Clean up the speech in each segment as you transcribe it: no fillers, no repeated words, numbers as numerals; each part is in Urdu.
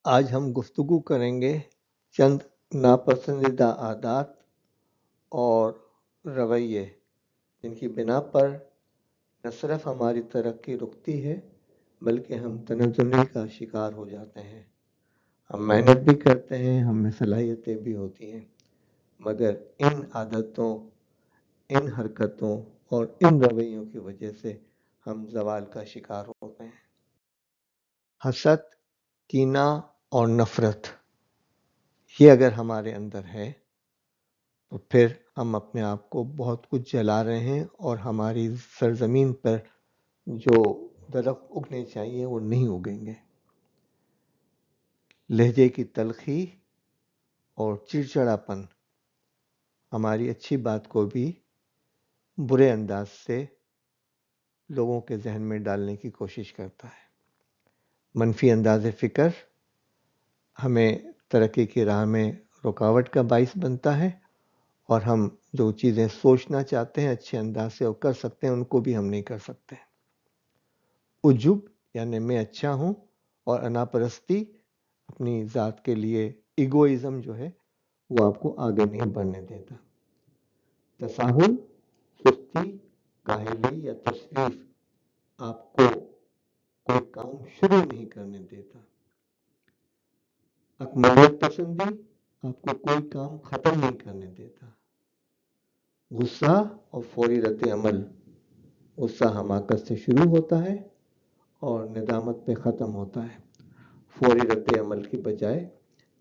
آج ہم گفتگو کریں گے چند ناپسندیدہ عادات اور رویے جن کی بنا پر نہ صرف ہماری ترقی رکتی ہے بلکہ ہم تنزلی کا شکار ہو جاتے ہیں۔ ہم محنت بھی کرتے ہیں، ہم میں صلاحیتیں بھی ہوتی ہیں، مگر ان عادتوں، ان حرکتوں اور ان رویوں کی وجہ سے ہم زوال کا شکار ہوتے ہیں۔ حسد، کینہ اور نفرت یہ اگر ہمارے اندر ہے تو پھر ہم اپنے آپ کو بہت کچھ جلا رہے ہیں اور ہماری سرزمین پر جو درخت اگنے چاہیے وہ نہیں اگیں گے۔ لہجے کی تلخی اور چڑچڑاپن ہماری اچھی بات کو بھی برے انداز سے لوگوں کے ذہن میں ڈالنے کی کوشش کرتا ہے۔ منفی انداز فکر ہمیں ترقی کی راہ میں رکاوٹ کا باعث بنتا ہے اور ہم جو چیزیں سوچنا چاہتے ہیں اچھے انداز سے اور کر سکتے ہیں ان کو بھی ہم نہیں کر سکتے۔ عجب یعنی میں اچھا ہوں اور انا پرستی اپنی ذات کے لیے ایگوئزم جو ہے وہ آپ کو آگے نہیں بڑھنے دیتا۔ تساہل، سستی، کاہلی یا تشریف آپ کو کوئی کام شروع نہیں کرنے دیتا۔ اکملیت پسندی آپ کو کوئی کام ختم نہیں کرنے دیتا۔ غصہ اور فوری رد عمل، غصہ حماقت سے شروع ہوتا ہے اور ندامت پہ ختم ہوتا ہے۔ فوری رد عمل کی بجائے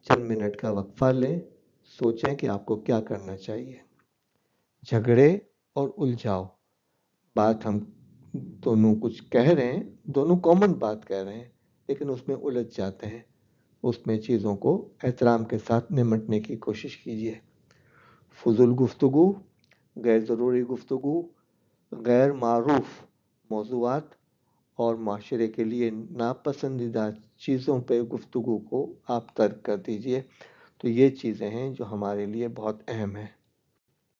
چند منٹ کا وقفہ لیں، سوچیں کہ آپ کو کیا کرنا چاہیے۔ جھگڑے اور الجھاؤ، بات ہم دونوں کچھ کہہ رہے ہیں، دونوں کامن بات کہہ رہے ہیں لیکن اس میں الجھ جاتے ہیں، اس میں چیزوں کو احترام کے ساتھ نمٹنے کی کوشش کیجیے۔ فضول گفتگو، غیر ضروری گفتگو، غیر معروف موضوعات اور معاشرے کے لیے ناپسندیدہ چیزوں پہ گفتگو کو آپ ترک کر دیجیے۔ تو یہ چیزیں ہیں جو ہمارے لیے بہت اہم ہیں۔